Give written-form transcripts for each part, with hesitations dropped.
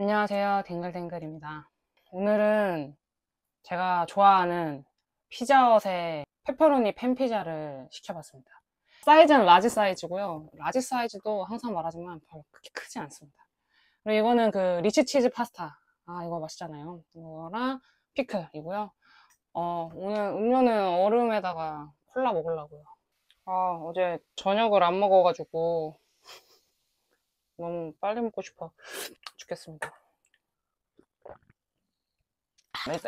안녕하세요. 댕글댕글입니다. 오늘은 제가 좋아하는 피자헛의 페퍼로니 팬피자를 시켜봤습니다. 사이즈는 라지 사이즈고요. 라지 사이즈도 항상 말하지만 별로 그렇게 크지 않습니다. 그리고 이거는 그 리치치즈 파스타. 아, 이거 맛있잖아요. 이거랑 피클이고요. 오늘 음료는 얼음에다가 콜라 먹으려고요. 어제 저녁을 안 먹어가지고 너무 빨리 먹고 싶어 죽겠습니다.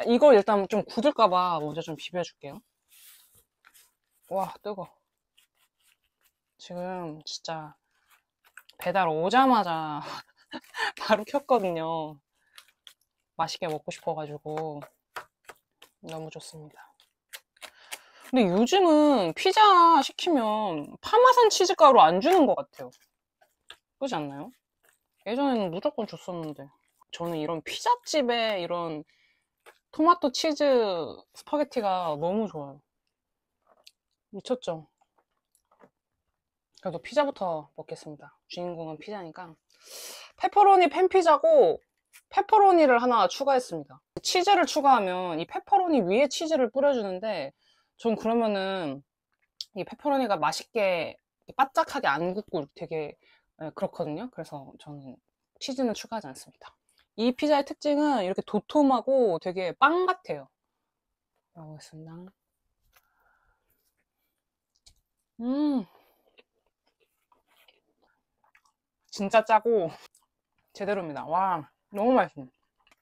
이거 일단 좀 굳을까봐 먼저 좀 비벼줄게요. 와, 뜨거. 지금 진짜 배달 오자마자 바로 켰거든요. 맛있게 먹고 싶어가지고 너무 좋습니다. 근데 요즘은 피자 시키면 파마산 치즈가루 안 주는 것 같아요. 그렇지 않나요? 예전에는 무조건 줬었는데. 저는 이런 피자집에 이런 토마토 치즈 스파게티가 너무 좋아요. 미쳤죠? 그래도 피자부터 먹겠습니다. 주인공은 피자니까. 페퍼로니 팬피자고 페퍼로니를 하나 추가했습니다. 치즈를 추가하면 이 페퍼로니 위에 치즈를 뿌려주는데 전 그러면은 이 페퍼로니가 맛있게 바짝하게 안 굽고 되게 그렇거든요. 그래서 저는 치즈는 추가하지 않습니다. 이 피자의 특징은 이렇게 도톰하고 되게 빵 같아요. 먹어보겠습니다. 음, 진짜 짜고 제대로입니다. 와, 너무 맛있어요.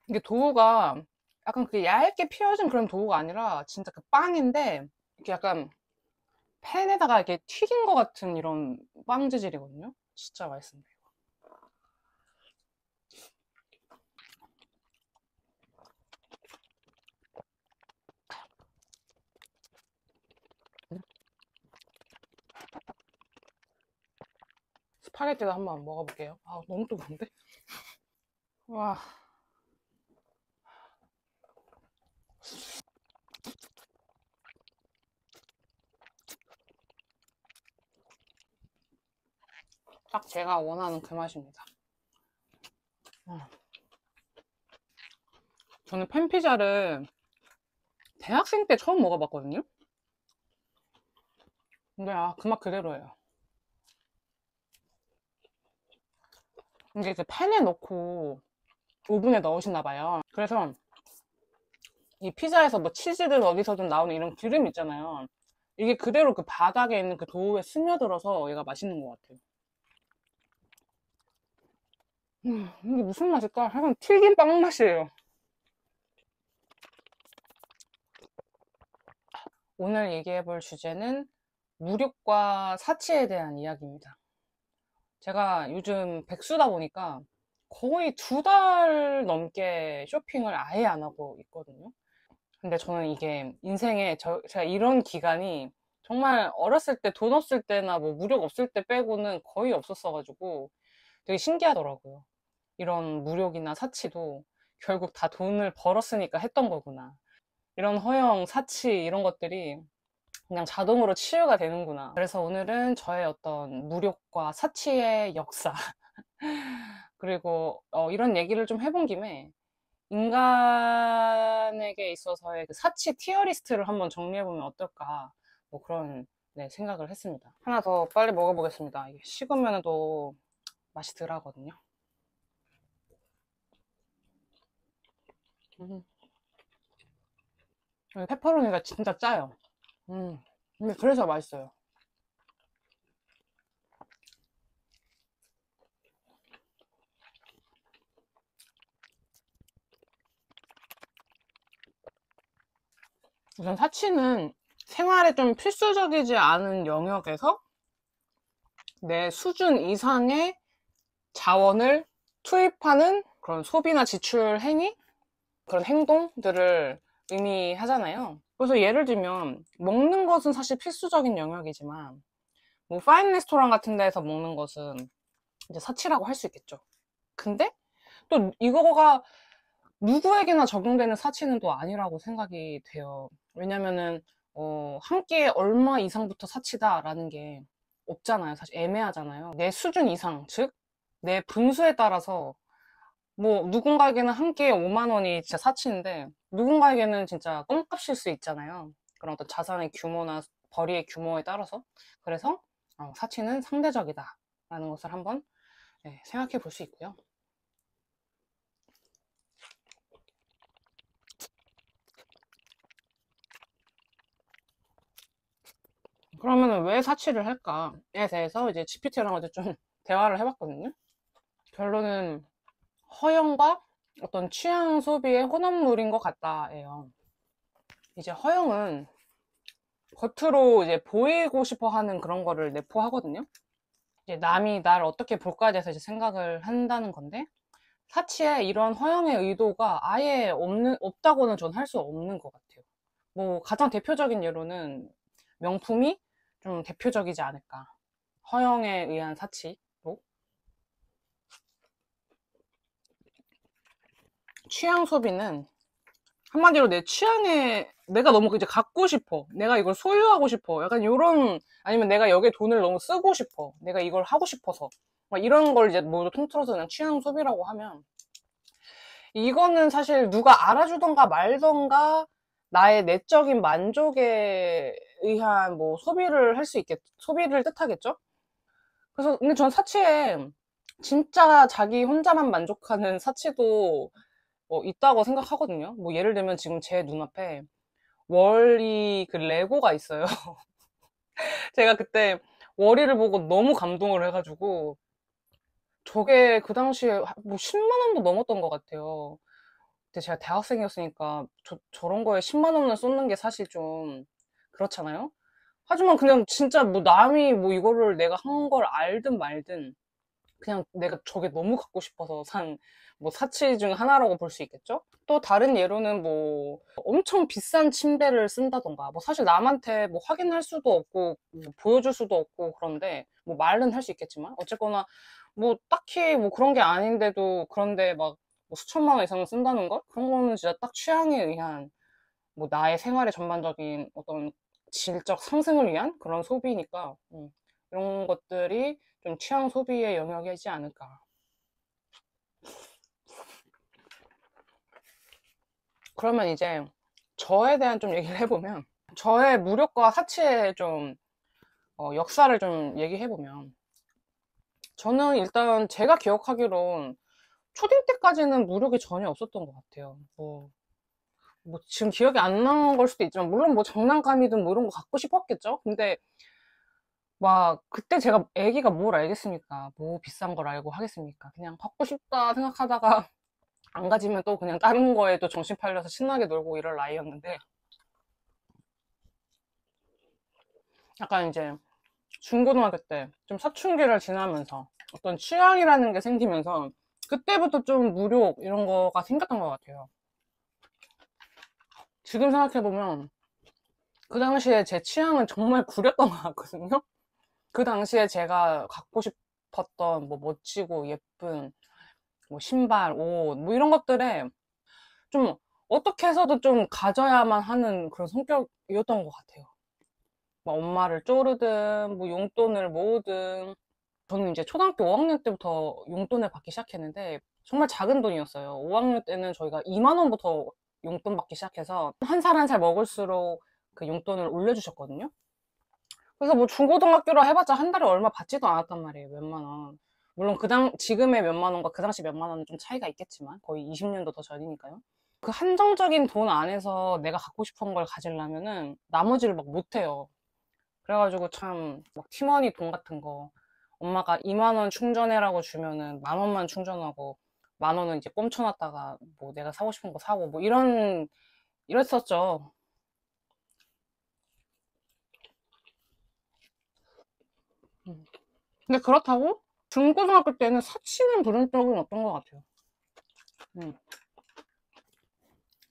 이게 도우가 약간 그 얇게 피어진 그런 도우가 아니라 진짜 그 빵인데 이렇게 약간 팬에다가 이렇게 튀긴 것 같은 이런 빵 재질이거든요. 진짜 맛있습니다. 스파게티도 한번 먹어볼게요. 아, 너무 뜨거운데? 와, 딱 제가 원하는 그 맛입니다. 어. 저는 팬피자를 대학생 때 처음 먹어봤거든요. 근데 그 맛 그대로예요. 이게 그 팬에 넣고 오븐에 넣으시나 봐요. 그래서 이 피자에서 뭐 치즈든 어디서든 나오는 이런 기름 있잖아요. 이게 그대로 그 바닥에 있는 그 도우에 스며들어서 얘가 맛있는 것 같아요. 이게 무슨 맛일까? 약간 튀긴 빵 맛이에요. 오늘 얘기해 볼 주제는 무력과 사치에 대한 이야기입니다. 제가 요즘 백수다 보니까 거의 2달 넘게 쇼핑을 아예 안 하고 있거든요. 근데 저는 이게 인생에 제가 이런 기간이 정말 어렸을 때 돈 없을 때나 뭐 무력 없을 때 빼고는 거의 없었어가지고 되게 신기하더라고요. 이런 무력이나 사치도 결국 다 돈을 벌었으니까 했던 거구나. 이런 허영, 사치 이런 것들이 그냥 자동으로 치유가 되는구나. 그래서 오늘은 저의 어떤 무력과 사치의 역사 그리고 이런 얘기를 좀 해본 김에 인간에게 있어서의 그 사치 티어리스트를 한번 정리해보면 어떨까 뭐 그런 네, 생각을 했습니다. 하나 더 빨리 먹어보겠습니다. 이게 식으면 또 맛이 덜 하거든요. 음. 페퍼로니가 진짜 짜요. 근데 그래서 맛있어요. 우선 사치는 생활에 좀 필수적이지 않은 영역에서 내 수준 이상의 자원을 투입하는 그런 소비나 지출 행위? 그런 행동들을 의미하잖아요. 그래서 예를 들면 먹는 것은 사실 필수적인 영역이지만 뭐 파인 레스토랑 같은 데에서 먹는 것은 이제 사치라고 할 수 있겠죠. 근데 또 이거가 누구에게나 적용되는 사치는 또 아니라고 생각이 돼요. 왜냐면은 한 끼에 얼마 이상부터 사치다라는 게 없잖아요. 사실 애매하잖아요. 내 수준 이상, 즉 내 분수에 따라서 뭐 누군가에게는 한 끼에 5만 원이 진짜 사치인데 누군가에게는 진짜 껌값일 수 있잖아요. 그런 어떤 자산의 규모나 벌이의 규모에 따라서. 그래서 사치는 상대적이다 라는 것을 한번 생각해 볼 수 있고요. 그러면 왜 사치를 할까에 대해서 이제 GPT랑 어제 좀 대화를 해봤거든요. 결론은 허영과 어떤 취향 소비의 혼합물인 것 같다예요. 이제 허영은 겉으로 이제 보이고 싶어 하는 그런 거를 내포하거든요. 이제 남이 날 어떻게 볼까에 대해서 이제 생각을 한다는 건데, 사치에 이런 허영의 의도가 아예 없다고는 전 할 수 없는 것 같아요. 뭐, 가장 대표적인 예로는 명품이 좀 대표적이지 않을까. 허영에 의한 사치로. 취향 소비는 한마디로 내 취향에 내가 너무 이제 갖고 싶어. 내가 이걸 소유하고 싶어. 약간 요런, 아니면 내가 여기에 돈을 너무 쓰고 싶어. 내가 이걸 하고 싶어서. 막 이런 걸 이제 모두 통틀어서 그냥 취향 소비라고 하면, 이거는 사실 누가 알아주던가 말던가 나의 내적인 만족에 의한 뭐 소비를 할 수 소비를 뜻하겠죠? 그래서 근데 전 사치에 진짜 자기 혼자만 만족하는 사치도 있다고 생각하거든요. 뭐 예를 들면 지금 제 눈앞에 월이 그 레고가 있어요. 제가 그때 월이를 보고 너무 감동을 해가지고 저게 그 당시에 뭐 10만 원도 넘었던 것 같아요. 근데 제가 대학생이었으니까 저런 거에 10만 원을 쏟는 게 사실 좀 그렇잖아요. 하지만 그냥 진짜 뭐 남이 뭐 이거를 내가 한 걸 알든 말든 그냥 내가 저게 너무 갖고 싶어서 산 뭐 사치 중 하나라고 볼 수 있겠죠? 또 다른 예로는 뭐 엄청 비싼 침대를 쓴다던가 뭐 사실 남한테 뭐 확인할 수도 없고 뭐 보여줄 수도 없고 그런데 뭐 말은 할 수 있겠지만 어쨌거나 뭐 딱히 뭐 그런 게 아닌데도 그런데 막뭐 수천만 원 이상을 쓴다는 것? 그런 거는 진짜 딱 취향에 의한 뭐 나의 생활의 전반적인 어떤 질적 상승을 위한 그런 소비니까 이런 것들이 좀 취향 소비의 영역이지 않을까. 그러면 이제 저에 대한 좀 얘기를 해보면 저의 무력과 사치의 좀 역사를 좀 얘기해보면 저는 일단 제가 기억하기론 초딩 때까지는 무력이 전혀 없었던 것 같아요. 뭐 지금 기억이 안 나는 걸 수도 있지만 물론 뭐 장난감이든 뭐 이런 거 갖고 싶었겠죠. 근데 막 그때 제가 애기가 뭘 알겠습니까? 뭐 비싼 걸 알고 하겠습니까? 그냥 갖고 싶다 생각하다가 안 가지면 또 그냥 다른 거에 또 정신 팔려서 신나게 놀고 이럴 나이였는데 약간 이제 중고등학교 때 좀 사춘기를 지나면서 어떤 취향이라는 게 생기면서 그때부터 좀 무력 이런 거가 생겼던 것 같아요. 지금 생각해보면 그 당시에 제 취향은 정말 구렸던 것 같거든요. 그 당시에 제가 갖고 싶었던 뭐 멋지고 예쁜 뭐 신발, 옷, 뭐 이런 것들에 좀 어떻게 해서도 좀 가져야만 하는 그런 성격이었던 것 같아요. 뭐 엄마를 쪼르든 뭐 용돈을 모으든 저는 이제 초등학교 5학년 때부터 용돈을 받기 시작했는데 정말 작은 돈이었어요. 5학년 때는 저희가 2만 원부터 용돈 받기 시작해서 한 살 한 살 먹을수록 그 용돈을 올려주셨거든요. 그래서 뭐 중고등학교라 해봤자 한 달에 얼마 받지도 않았단 말이에요. 몇만 원. 물론 지금의 몇만 원과 그 당시 몇만 원은 좀 차이가 있겠지만 거의 20년도 더 전이니까요. 그 한정적인 돈 안에서 내가 갖고 싶은 걸 가지려면은 나머지를 막 못해요. 그래가지고 참 막 티머니 돈 같은 거 엄마가 2만 원 충전해라고 주면은 만 원만 충전하고 만 원은 이제 꼼쳐놨다가 뭐 내가 사고 싶은 거 사고 뭐 이랬었죠. 음. 근데 그렇다고 중고등학교 때는 사치는 부른 적은 없던 것 같아요. 음.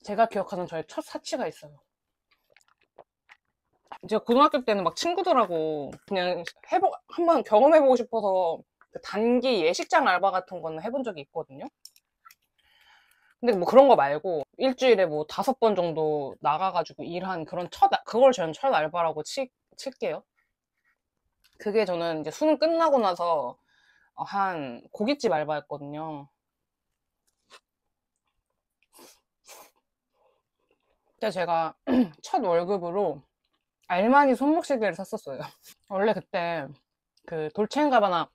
제가 기억하는 저의 첫 사치가 있어요. 제가 고등학교 때는 막 친구들하고 그냥 한번 경험해보고 싶어서 그 단기 예식장 알바 같은 거는 해본 적이 있거든요. 근데 뭐 그런 거 말고 일주일에 뭐 5번 정도 나가가지고 일한 그걸 저는 첫 알바라고 칠게요. 그게 저는 이제 수능 끝나고 나서 한 고깃집 알바였거든요. 그때 제가 첫 월급으로 알마니 손목시계를 샀었어요. 원래 그때 그 돌체인가바나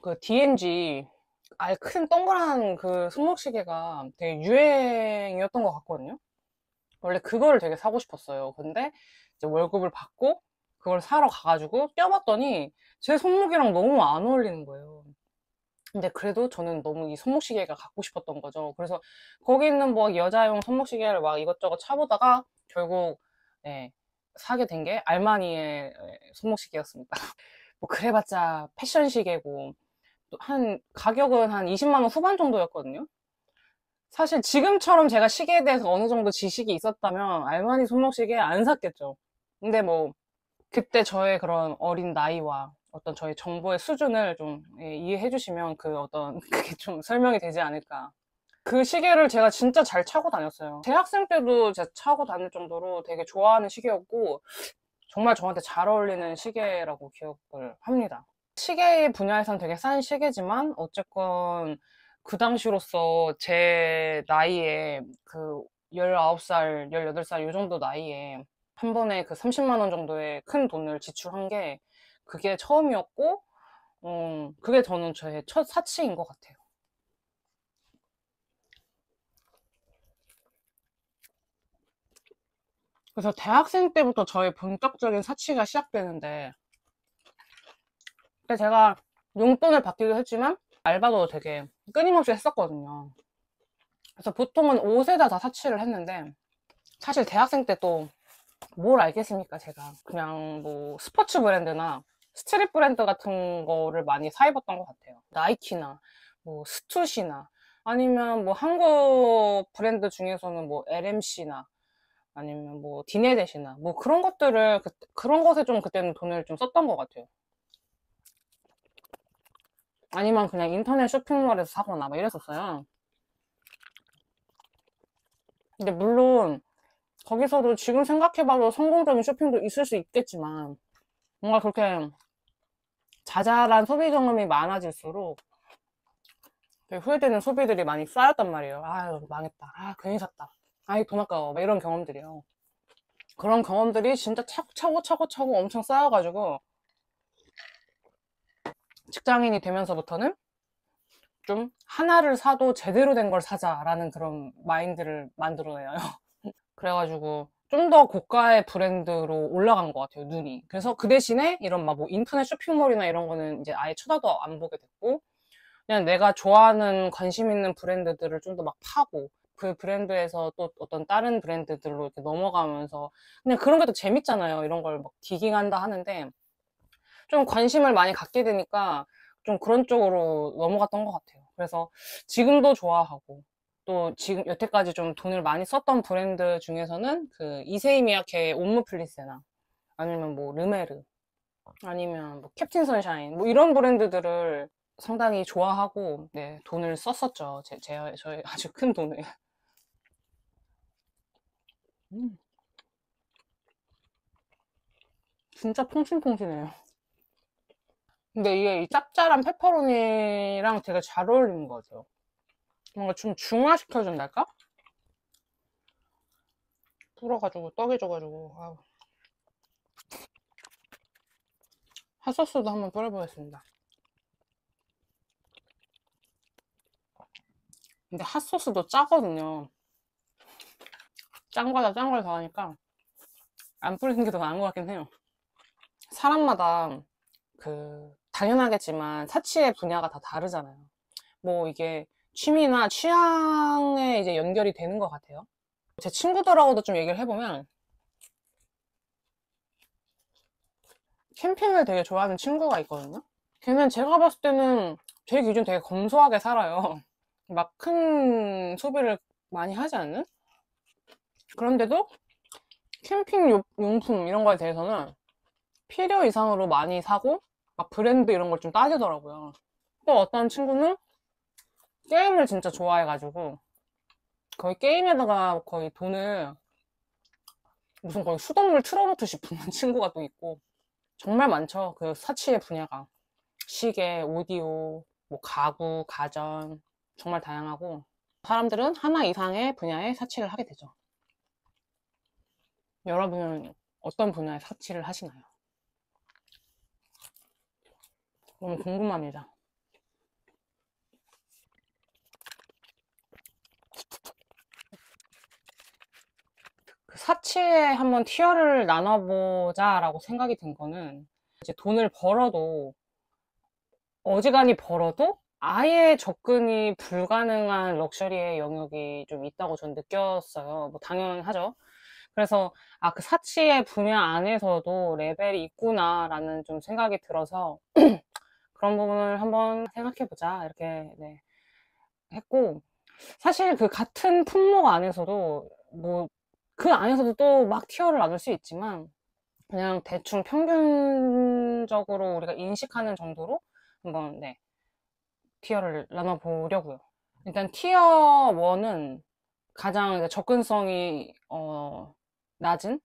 그 DMG 아예 큰 동그란 그 손목시계가 되게 유행이었던 것 같거든요. 원래 그거를 되게 사고 싶었어요. 근데 이제 월급을 받고 그걸 사러 가가지고 껴봤더니 제 손목이랑 너무 안 어울리는 거예요. 근데 그래도 저는 너무 이 손목시계가 갖고 싶었던 거죠. 그래서 거기 있는 뭐 여자용 손목시계를 막 이것저것 차보다가 결국 네, 사게 된 게 알마니의 손목시계였습니다. 뭐 그래봤자 패션 시계고 한 가격은 한 20만 원 후반 정도였거든요. 사실 지금처럼 제가 시계에 대해서 어느 정도 지식이 있었다면 알마니 손목시계 안 샀겠죠. 근데 뭐 그때 저의 그런 어린 나이와 어떤 저의 정보의 수준을 좀 이해해 주시면 그 어떤 그게 좀 설명이 되지 않을까. 그 시계를 제가 진짜 잘 차고 다녔어요. 대학생 때도 제가 차고 다닐 정도로 되게 좋아하는 시계였고 정말 저한테 잘 어울리는 시계라고 기억을 합니다. 시계 분야에선 되게 싼 시계지만 어쨌건 그 당시로서 제 나이에 그 19살, 18살 요 정도 나이에 한 번에 그 30만 원 정도의 큰 돈을 지출한 게 그게 처음이었고 그게 저는 저의 첫 사치인 것 같아요. 그래서 대학생 때부터 저의 본격적인 사치가 시작되는데 그때 제가 용돈을 받기도 했지만 알바도 되게 끊임없이 했었거든요. 그래서 보통은 옷에다 다 사치를 했는데 사실 대학생 때 또 뭘 알겠습니까 제가 그냥 뭐 스포츠 브랜드나 스트릿 브랜드 같은 거를 많이 사 입었던 것 같아요. 나이키나 뭐 스투시나 아니면 뭐 한국 브랜드 중에서는 뭐 LMC나 아니면 뭐 디네댓이나 뭐 그런 것들을 그런 것에 좀 그때는 돈을 좀 썼던 것 같아요. 아니면 그냥 인터넷 쇼핑몰에서 사거나 막 이랬었어요. 근데 물론 거기서도 지금 생각해봐도 성공적인 쇼핑도 있을 수 있겠지만 뭔가 그렇게 자잘한 소비 경험이 많아질수록 되게 후회되는 소비들이 많이 쌓였단 말이에요. 아유 망했다. 아 괜히 샀다. 아이 돈 아까워. 막 이런 경험들이요. 그런 경험들이 진짜 차고 엄청 쌓여가지고 직장인이 되면서부터는 좀 하나를 사도 제대로 된 걸 사자라는 그런 마인드를 만들어내요. 그래가지고 좀 더 고가의 브랜드로 올라간 것 같아요, 눈이. 그래서 그 대신에 이런 막 뭐 인터넷 쇼핑몰이나 이런 거는 이제 아예 쳐다도 안 보게 됐고, 그냥 내가 좋아하는 관심 있는 브랜드들을 좀 더 막 파고, 그 브랜드에서 또 어떤 다른 브랜드들로 이렇게 넘어가면서, 그냥 그런 게 또 재밌잖아요. 이런 걸 막 디깅한다 하는데, 좀 관심을 많이 갖게 되니까 좀 그런 쪽으로 넘어갔던 것 같아요. 그래서 지금도 좋아하고, 또 지금 여태까지 좀 돈을 많이 썼던 브랜드 중에서는 그 이세이 미야케의 옴므 플리세나 아니면 뭐 르메르 아니면 뭐 캡틴 선샤인 뭐 이런 브랜드들을 상당히 좋아하고 네 돈을 썼었죠. 저의 아주 큰 돈을. 음, 진짜 퐁신퐁신해요. 근데 이게 이 짭짤한 페퍼로니랑 되게 잘 어울리는 것 같아요. 뭔가 좀 중화시켜준달까? 불어가지고 떡해져가지고 아우. 핫소스도 한번 뿌려보겠습니다. 근데 핫소스도 짜거든요. 짠 거다 짠 걸 더하니까 안 뿌리는 게 더 나은 것 같긴 해요. 사람마다 그 당연하겠지만 사치의 분야가 다 다르잖아요. 뭐 이게 취미나 취향에 이제 연결이 되는 것 같아요. 제 친구들하고도 좀 얘기를 해보면 캠핑을 되게 좋아하는 친구가 있거든요. 걔는 제가 봤을 때는 제 기준 되게 검소하게 살아요. 막 큰 소비를 많이 하지 않는? 그런데도 캠핑 용품 이런 거에 대해서는 필요 이상으로 많이 사고 막 브랜드 이런 걸 좀 따지더라고요. 또 어떤 친구는 게임을 진짜 좋아해가지고 거의 게임에다가 거의 돈을 무슨 거의 수돗물 틀어놓듯이 붓는 친구가 또 있고 정말 많죠. 그 사치의 분야가 시계, 오디오, 뭐 가구, 가전 정말 다양하고 사람들은 하나 이상의 분야에 사치를 하게 되죠. 여러분은 어떤 분야의 사치를 하시나요? 너무 궁금합니다. 그 사치에 한번 티어를 나눠보자라고 생각이 든 거는 이제 돈을 벌어도 어지간히 벌어도 아예 접근이 불가능한 럭셔리의 영역이 좀 있다고 전 느꼈어요. 뭐 당연하죠. 그래서 아, 그 사치의 분야 안에서도 레벨이 있구나라는 좀 생각이 들어서 그런 부분을 한번 생각해보자 이렇게 네, 했고 사실 그 같은 품목 안에서도 뭐 그 안에서도 또 막 티어를 나눌 수 있지만 그냥 대충 평균적으로 우리가 인식하는 정도로 한번 네, 티어를 나눠보려고요. 일단 티어 1은 가장 이제 접근성이 낮은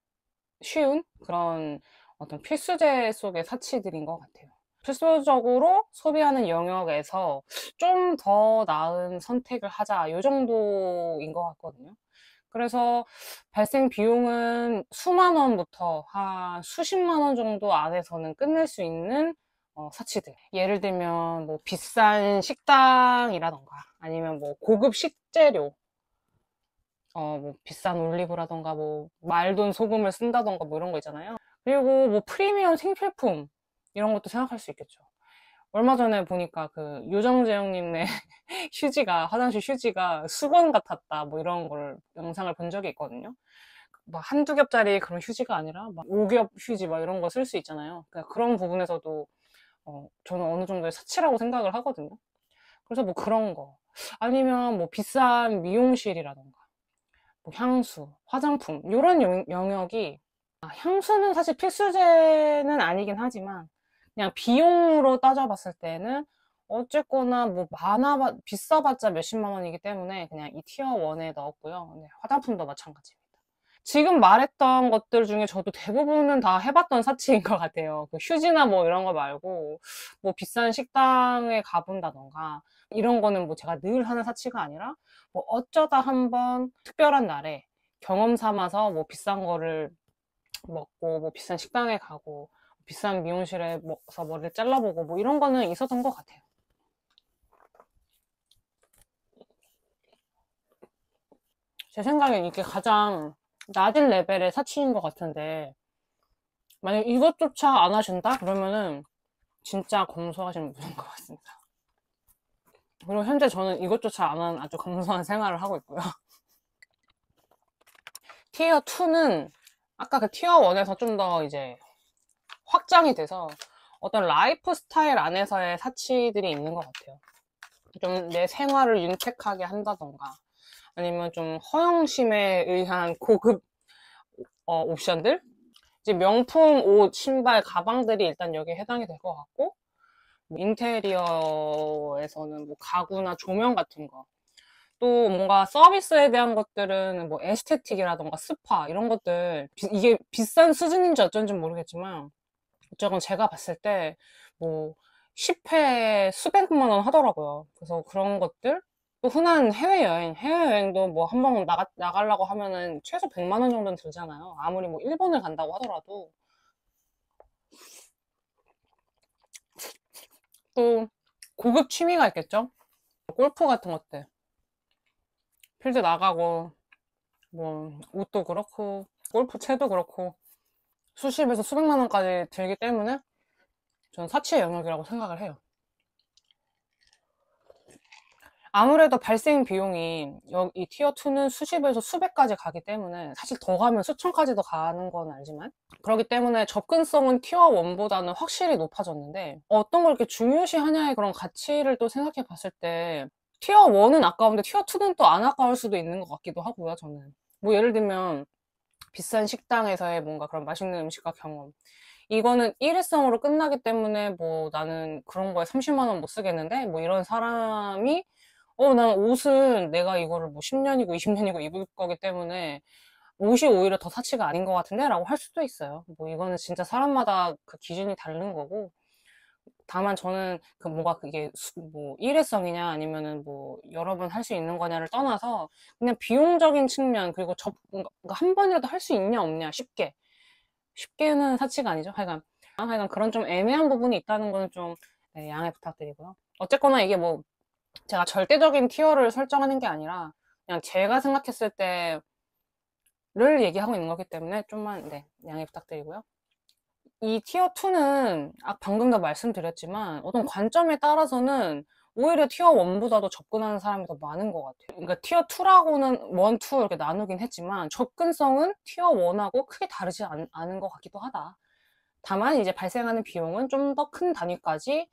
쉬운 그런 어떤 필수재 속의 사치들인 것 같아요. 필수적으로 소비하는 영역에서 좀 더 나은 선택을 하자 이 정도인 것 같거든요. 그래서 발생 비용은 수만 원부터 한 수십만 원 정도 안에서는 끝낼 수 있는 사치들. 예를 들면 뭐 비싼 식당이라던가 아니면 뭐 고급 식재료, 뭐 비싼 올리브라던가 뭐 말돈 소금을 쓴다던가 뭐 이런 거 있잖아요. 그리고 뭐 프리미엄 생필품 이런 것도 생각할 수 있겠죠. 얼마 전에 보니까 그 요정재 형님네 휴지가 화장실 휴지가 수건 같았다 뭐 이런 걸 영상을 본 적이 있거든요. 막 한두 겹짜리 그런 휴지가 아니라 막 5겹 휴지 막 이런 거 쓸 수 있잖아요. 그러니까 그런 부분에서도 저는 어느 정도의 사치라고 생각을 하거든요. 그래서 뭐 그런 거 아니면 뭐 비싼 미용실이라던가 뭐 향수, 화장품 이런 영역이 향수는 사실 필수제는 아니긴 하지만 그냥 비용으로 따져봤을 때는 어쨌거나 뭐 비싸봤자 몇십만 원이기 때문에 그냥 이 티어 1에 넣었고요. 네, 화장품도 마찬가지입니다. 지금 말했던 것들 중에 저도 대부분은 다 해봤던 사치인 것 같아요. 그 휴지나 뭐 이런 거 말고 뭐 비싼 식당에 가본다던가 이런 거는 뭐 제가 늘 하는 사치가 아니라 뭐 어쩌다 한번 특별한 날에 경험 삼아서 뭐 비싼 거를 먹고 뭐 비싼 식당에 가고 비싼 미용실에서 머리를 잘라보고 뭐 이런 거는 있었던 것 같아요. 제 생각엔 이게 가장 낮은 레벨의 사치인 것 같은데 만약 이것조차 안 하신다? 그러면은 진짜 검소하신 분인 것 같습니다. 그리고 현재 저는 이것조차 안 하는 아주 검소한 생활을 하고 있고요. 티어 2는 아까 그 티어 1에서 좀 더 이제 확장이 돼서 어떤 라이프 스타일 안에서의 사치들이 있는 것 같아요. 좀 내 생활을 윤택하게 한다던가 아니면 좀 허영심에 의한 고급 옵션들? 이제 명품 옷, 신발, 가방들이 일단 여기에 해당이 될 것 같고 인테리어에서는 뭐 가구나 조명 같은 거. 또 뭔가 서비스에 대한 것들은 뭐 에스테틱이라던가 스파 이런 것들 이게 비싼 수준인지 어쩐지 모르겠지만 어쨌건 제가 봤을 때 뭐 10회 수백만 원 하더라고요. 그래서 그런 것들 또 흔한 해외여행도 뭐 한 번 나가려고 하면은 최소 100만 원 정도는 들잖아요. 아무리 뭐 일본을 간다고 하더라도 또 고급 취미가 있겠죠? 골프 같은 것들. 필드 나가고 뭐 옷도 그렇고 골프 채도 그렇고 수십에서 수백만 원까지 들기 때문에 저는 사치의 영역이라고 생각을 해요. 아무래도 발생 비용이 이 티어 2는 수십에서 수백까지 가기 때문에 사실 더 가면 수천까지도 가는 건 알지만 그렇기 때문에 접근성은 티어 1보다는 확실히 높아졌는데 어떤 걸 이렇게 중요시 하냐의 그런 가치를 또 생각해 봤을 때 티어 1은 아까운데 티어 2는 또 안 아까울 수도 있는 것 같기도 하고요, 저는. 뭐 예를 들면 비싼 식당에서의 뭔가 그런 맛있는 음식과 경험. 이거는 일회성으로 끝나기 때문에 뭐 나는 그런 거에 30만 원 못 쓰겠는데 뭐 이런 사람이 난 옷은 내가 이거를 뭐 10년이고 20년이고 입을 거기 때문에 옷이 오히려 더 사치가 아닌 것 같은데? 라고 할 수도 있어요. 뭐 이거는 진짜 사람마다 그 기준이 다른 거고. 다만 저는 그 뭐가 그게 뭐 일회성이냐 아니면은 뭐 여러 번 할 수 있는 거냐를 떠나서 그냥 비용적인 측면 그리고 그러니까 한 번이라도 할 수 있냐 없냐 쉽게는 사치가 아니죠. 하여간 그런 좀 애매한 부분이 있다는 거는 좀 네, 양해 부탁드리고요. 어쨌거나 이게 뭐 제가 절대적인 티어를 설정하는 게 아니라 그냥 제가 생각했을 때를 얘기하고 있는 거기 때문에 좀만 네, 양해 부탁드리고요. 이 티어 2는 방금도 말씀드렸지만 어떤 관점에 따라서는 오히려 티어 1보다도 접근하는 사람이 더 많은 것 같아요. 그러니까 티어 2라고는 1, 2 이렇게 나누긴 했지만 접근성은 티어 1하고 크게 다르지 않은 것 같기도 하다. 다만 이제 발생하는 비용은 좀 더 큰 단위까지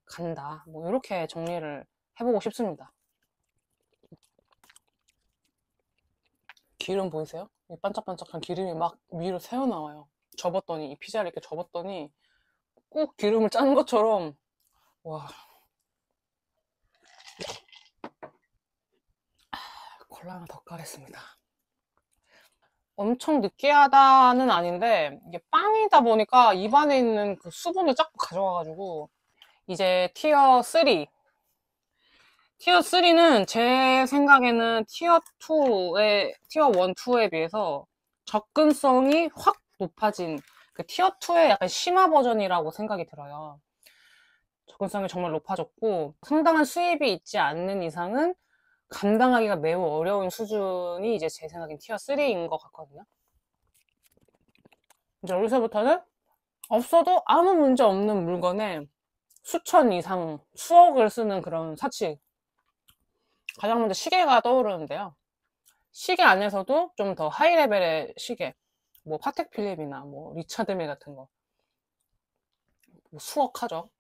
간다. 뭐 이렇게 정리를 해보고 싶습니다. 기름 보이세요? 이 반짝반짝한 기름이 막 위로 새어나와요. 접었더니 이 피자를 이렇게 접었더니 꼭 기름을 짠 것처럼 와 콜라 하나 더 까겠습니다. 엄청 느끼하다는 아닌데 이게 빵이다 보니까 입안에 있는 그 수분을 자꾸 가져와가지고 이제 티어 3 티어 3는 제 생각에는 티어 1, 2에 비해서 접근성이 확 높아진 그 티어 2의 약간 심화 버전이라고 생각이 들어요. 접근성이 정말 높아졌고 상당한 수입이 있지 않는 이상은 감당하기가 매우 어려운 수준이 이제 제 생각엔 티어 3인 것 같거든요. 이제 여기서부터는 없어도 아무 문제 없는 물건에 수천 이상, 수억을 쓰는 그런 사치. 가장 먼저 시계가 떠오르는데요. 시계 안에서도 좀 더 하이 레벨의 시계. 뭐 파텍 필립이나 뭐 리차드 밀 같은 거. 뭐 수억 하죠.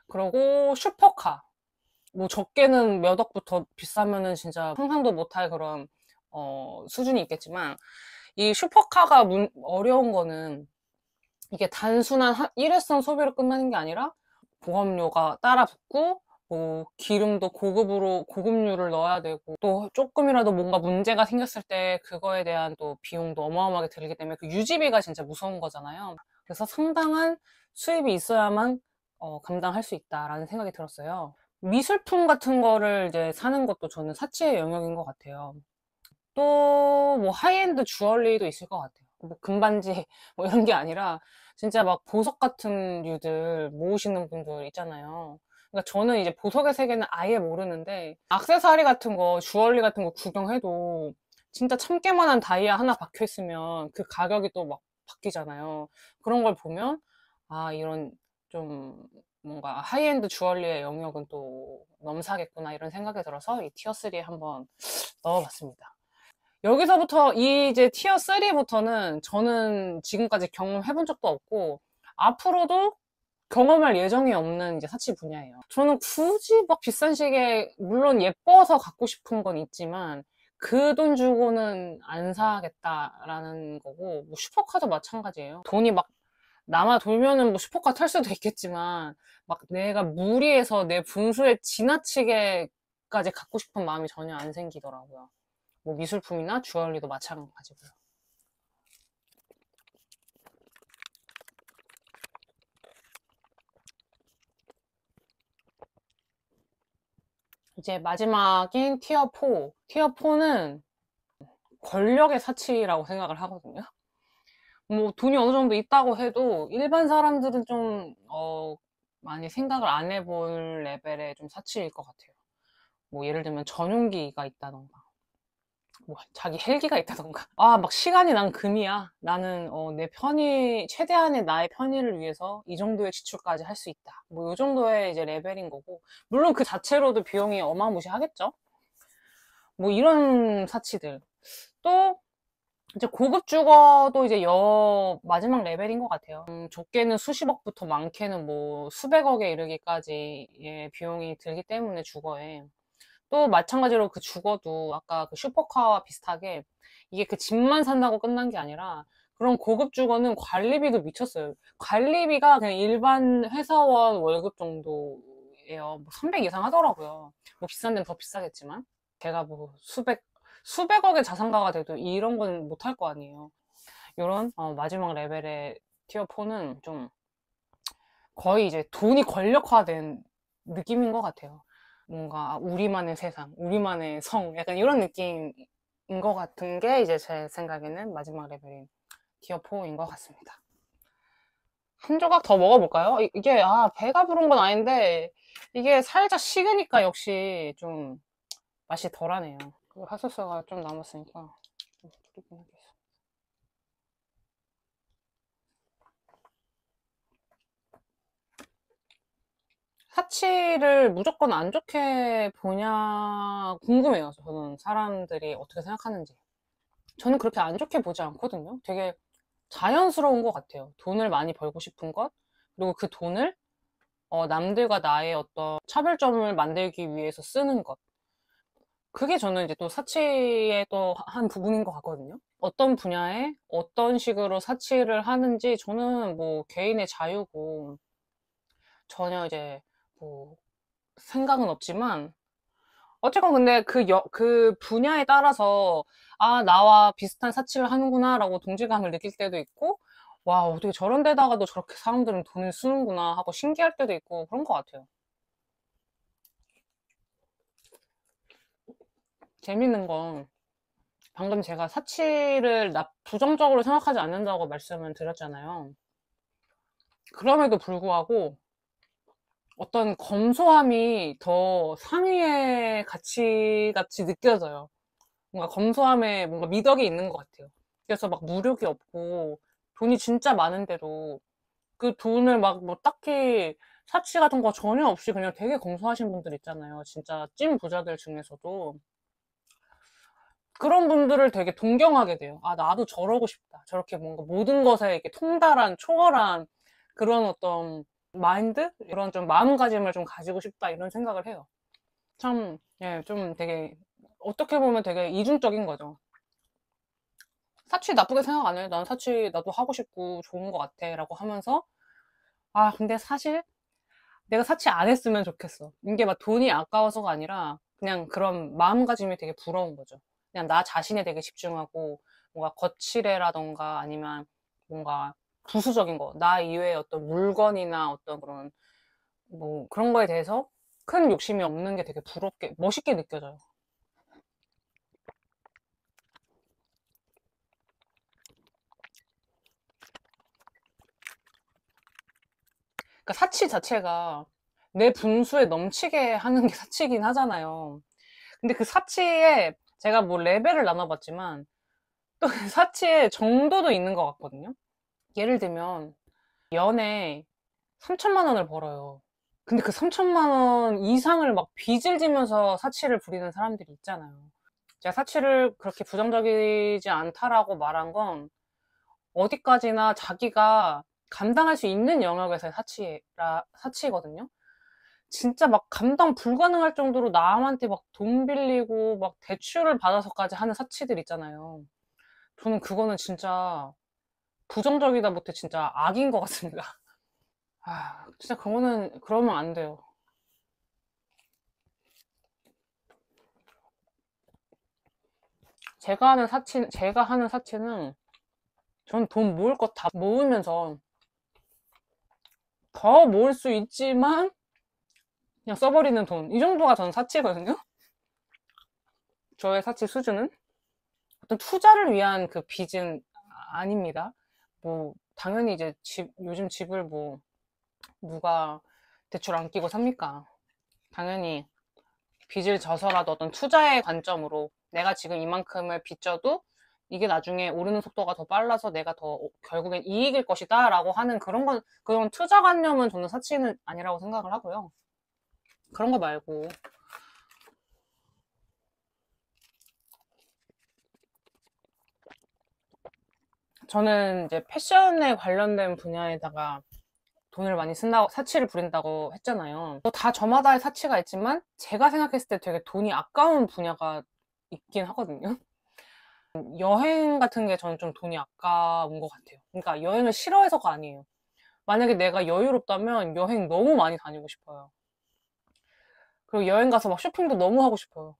그리고 슈퍼카. 뭐 적게는 몇 억부터 비싸면은 진짜 상상도 못할 그런 수준이 있겠지만 이 슈퍼카가 어려운 거는 이게 단순한 일회성 소비로 끝나는 게 아니라 보험료가 따라 붙고 뭐 기름도 고급류를 넣어야 되고 또 조금이라도 뭔가 문제가 생겼을 때 그거에 대한 또 비용도 어마어마하게 들기 때문에 그 유지비가 진짜 무서운 거잖아요. 그래서 상당한 수입이 있어야만 감당할 수 있다라는 생각이 들었어요. 미술품 같은 거를 이제 사는 것도 저는 사치의 영역인 것 같아요. 또 뭐 하이엔드 주얼리도 있을 것 같아요. 뭐 금반지 뭐 이런 게 아니라 진짜 막 보석 같은 류들 모으시는 분들 있잖아요. 그러니까 저는 이제 보석의 세계는 아예 모르는데 액세서리 같은 거, 주얼리 같은 거 구경해도 진짜 참깨만한 다이아 하나 박혀 있으면 그 가격이 또 막 바뀌잖아요. 그런 걸 보면 아 이런 좀 뭔가 하이엔드 주얼리의 영역은 또 넘사겠구나 이런 생각이 들어서 이 티어 3에 한번 넣어봤습니다. 여기서부터 이제 티어 3부터는 저는 지금까지 경험해본 적도 없고 앞으로도 경험할 예정이 없는 이제 사치 분야예요. 저는 굳이 막 비싼 시계 물론 예뻐서 갖고 싶은 건 있지만 그 돈 주고는 안 사겠다라는 거고 뭐 슈퍼카도 마찬가지예요. 돈이 막 남아 돌면은 뭐 슈퍼카 탈 수도 있겠지만 막 내가 무리해서 내 분수에 지나치게까지 갖고 싶은 마음이 전혀 안 생기더라고요. 뭐 미술품이나 주얼리도 마찬가지고요. 이제 마지막인 티어 4. 티어 4는 권력의 사치라고 생각을 하거든요. 뭐 돈이 어느 정도 있다고 해도 일반 사람들은 좀 많이 생각을 안 해볼 레벨의 좀 사치일 것 같아요. 뭐 예를 들면 전용기가 있다던가 뭐 자기 헬기가 있다던가 막 시간이 난 금이야. 나는 내 편의 최대한의 나의 편의를 위해서 이 정도의 지출까지 할 수 있다. 뭐 이 정도의 이제 레벨인 거고 물론 그 자체로도 비용이 어마무시하겠죠. 뭐 이런 사치들 또 이제 고급 주거도 이제 마지막 레벨인 것 같아요. 적게는 수십억부터 많게는 뭐 수백억에 이르기까지의 비용이 들기 때문에 주거에 또 마찬가지로 그 주거도 아까 그 슈퍼카와 비슷하게 이게 그 집만 산다고 끝난 게 아니라 그런 고급 주거는 관리비도 미쳤어요. 관리비가 그냥 일반 회사원 월급 정도예요. 뭐 300 이상 하더라고요. 뭐 비싼 데는 더 비싸겠지만 제가 뭐 수백억의 자산가가 돼도 이런 건 못할 거 아니에요. 이런 마지막 레벨의 티어 4는 좀 거의 이제 돈이 권력화된 느낌인 것 같아요. 뭔가 우리만의 세상, 우리만의 성, 약간 이런 느낌인 것 같은 게 이제 제 생각에는 마지막 레벨인 티어4인 것 같습니다. 한 조각 더 먹어볼까요? 이게, 배가 부른 건 아닌데, 이게 살짝 식으니까 역시 좀 맛이 덜하네요. 그리고 핫소스가 좀 남았으니까 좀 뿌리긴 하겠어. 사치를 무조건 안 좋게 보냐 궁금해요. 저는 사람들이 어떻게 생각하는지. 저는 그렇게 안 좋게 보지 않거든요. 되게 자연스러운 것 같아요. 돈을 많이 벌고 싶은 것, 그리고 그 돈을 남들과 나의 어떤 차별점을 만들기 위해서 쓰는 것. 그게 저는 이제 또 사치의 또 한 부분인 것 같거든요. 어떤 분야에 어떤 식으로 사치를 하는지 저는 뭐 개인의 자유고 전혀 이제 뭐 생각은 없지만 어쨌건 근데 그 분야에 따라서 나와 비슷한 사치를 하는구나 라고 동질감을 느낄 때도 있고 와, 어떻게 저런 데다가도 저렇게 사람들은 돈을 쓰는구나 하고 신기할 때도 있고 그런 것 같아요. 재밌는 건 방금 제가 사치를 부정적으로 생각하지 않는다고 말씀을 드렸잖아요. 그럼에도 불구하고 어떤 검소함이 더 상위의 가치 같이 느껴져요. 뭔가 검소함에 뭔가 미덕이 있는 것 같아요. 그래서 막 무력이 없고 돈이 진짜 많은데도 그 돈을 막 뭐 딱히 사치 같은 거 전혀 없이 그냥 되게 검소하신 분들 있잖아요. 진짜 찐 부자들 중에서도. 그런 분들을 되게 동경하게 돼요. 나도 저러고 싶다. 저렇게 뭔가 모든 것에 이렇게 통달한, 초월한 그런 어떤 마인드? 이런 좀 마음가짐을 좀 가지고 싶다. 이런 생각을 해요. 참, 예, 좀 되게, 어떻게 보면 되게 이중적인 거죠. 사치 나쁘게 생각 안 해요. 난 사치 나도 하고 싶고 좋은 것 같아. 라고 하면서, 근데 사실 내가 사치 안 했으면 좋겠어. 이게 막 돈이 아까워서가 아니라 그냥 그런 마음가짐이 되게 부러운 거죠. 그냥 나 자신에 되게 집중하고 뭔가 거칠애라던가 아니면 뭔가 부수적인 거, 나 이외의 어떤 물건이나 어떤 그런 뭐 그런 거에 대해서 큰 욕심이 없는 게 되게 부럽게, 멋있게 느껴져요. 그러니까 사치 자체가 내 분수에 넘치게 하는 게 사치긴 하잖아요. 근데 그 사치에 제가 뭐 레벨을 나눠봤지만 또 그 사치의 정도도 있는 것 같거든요. 예를 들면 연에 3천만 원을 벌어요. 근데 그 3천만 원 이상을 막 빚을 지면서 사치를 부리는 사람들이 있잖아요. 제가 사치를 그렇게 부정적이지 않다라고 말한 건 어디까지나 자기가 감당할 수 있는 영역에서의 사치거든요. 진짜 막 감당 불가능할 정도로 남한테 막 돈 빌리고 막 대출을 받아서까지 하는 사치들 있잖아요. 저는 그거는 진짜 부정적이다 못해 진짜 악인 것 같습니다. 진짜 그거는 그러면 안 돼요. 제가 하는 사치는 전 돈 모을 것 다 모으면서 더 모을 수 있지만 그냥 써버리는 돈. 이 정도가 저는 사치거든요. 저의 사치 수준은 어떤 투자를 위한 그 빚은 아닙니다. 뭐 당연히 이제 요즘 집을 뭐 누가 대출 안 끼고 삽니까? 당연히 빚을 져서라도 어떤 투자의 관점으로 내가 지금 이만큼을 빚져도 이게 나중에 오르는 속도가 더 빨라서 내가 더 결국엔 이익일 것이다 라고 하는 그런 투자관념은 저는 사치는 아니라고 생각을 하고요. 그런 거 말고 저는 이제 패션에 관련된 분야에다가 돈을 많이 쓴다고, 사치를 부린다고 했잖아요. 다 저마다의 사치가 있지만 제가 생각했을 때 되게 돈이 아까운 분야가 있긴 하거든요. 여행 같은 게 저는 좀 돈이 아까운 것 같아요. 그러니까 여행을 싫어해서가 아니에요. 만약에 내가 여유롭다면 여행 너무 많이 다니고 싶어요. 그리고 여행 가서 막 쇼핑도 너무 하고 싶어요.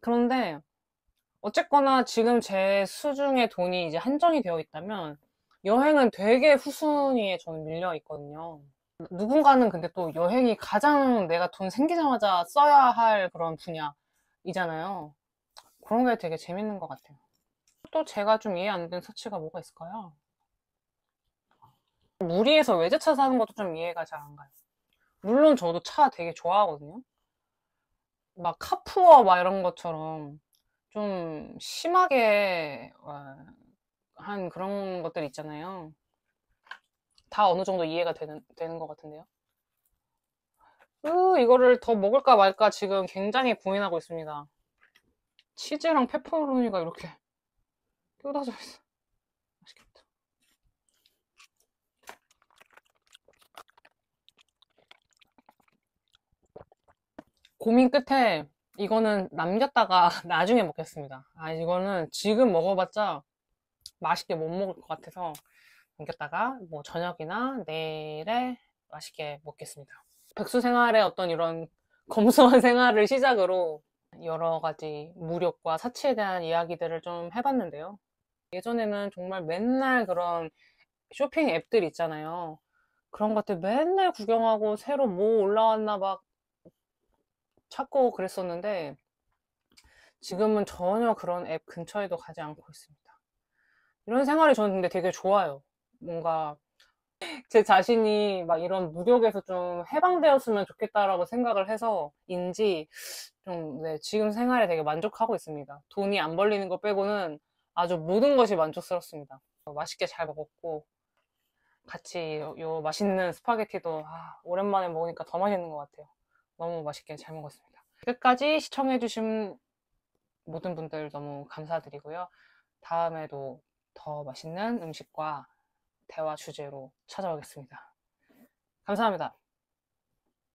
그런데 어쨌거나 지금 제 수중에 돈이 이제 한정이 되어 있다면 여행은 되게 후순위에 저는 밀려 있거든요. 누군가는 근데 또 여행이 가장 내가 돈 생기자마자 써야 할 그런 분야이잖아요. 그런 게 되게 재밌는 것 같아요. 또 제가 좀 이해 안 되는 서치가 뭐가 있을까요? 무리해서 외제차 사는 것도 좀 이해가 잘 안 가요. 물론 저도 차 되게 좋아하거든요. 막 카푸어 막 이런 것처럼 좀 심하게 한 그런 것들 있잖아요. 다 어느 정도 이해가 되는 것 같은데요. 이거를 더 먹을까 말까 지금 굉장히 고민하고 있습니다. 치즈랑 페퍼로니가 이렇게 쏟아져 있어. 맛있겠다. 고민 끝에 이거는 남겼다가 나중에 먹겠습니다. 이거는 지금 먹어봤자 맛있게 못 먹을 것 같아서 남겼다가 뭐 저녁이나 내일에 맛있게 먹겠습니다. 백수 생활의 어떤 이런 검소한 생활을 시작으로 여러 가지 무력과 사치에 대한 이야기들을 좀 해봤는데요. 예전에는 정말 맨날 그런 쇼핑 앱들 있잖아요. 그런 것들 맨날 구경하고 새로 뭐 올라왔나 막 찾고 그랬었는데 지금은 전혀 그런 앱 근처에도 가지 않고 있습니다. 이런 생활이 저는 근데 되게 좋아요. 뭔가 제 자신이 막 이런 무력에서 좀 해방되었으면 좋겠다라고 생각을 해서인지 좀, 네, 지금 생활에 되게 만족하고 있습니다. 돈이 안 벌리는 거 빼고는 아주 모든 것이 만족스럽습니다. 맛있게 잘 먹었고, 같이 요 맛있는 스파게티도 오랜만에 먹으니까 더 맛있는 것 같아요. 너무 맛있게 잘 먹었습니다. 끝까지 시청해주신 모든 분들 너무 감사드리고요. 다음에도 더 맛있는 음식과 대화 주제로 찾아오겠습니다. 감사합니다.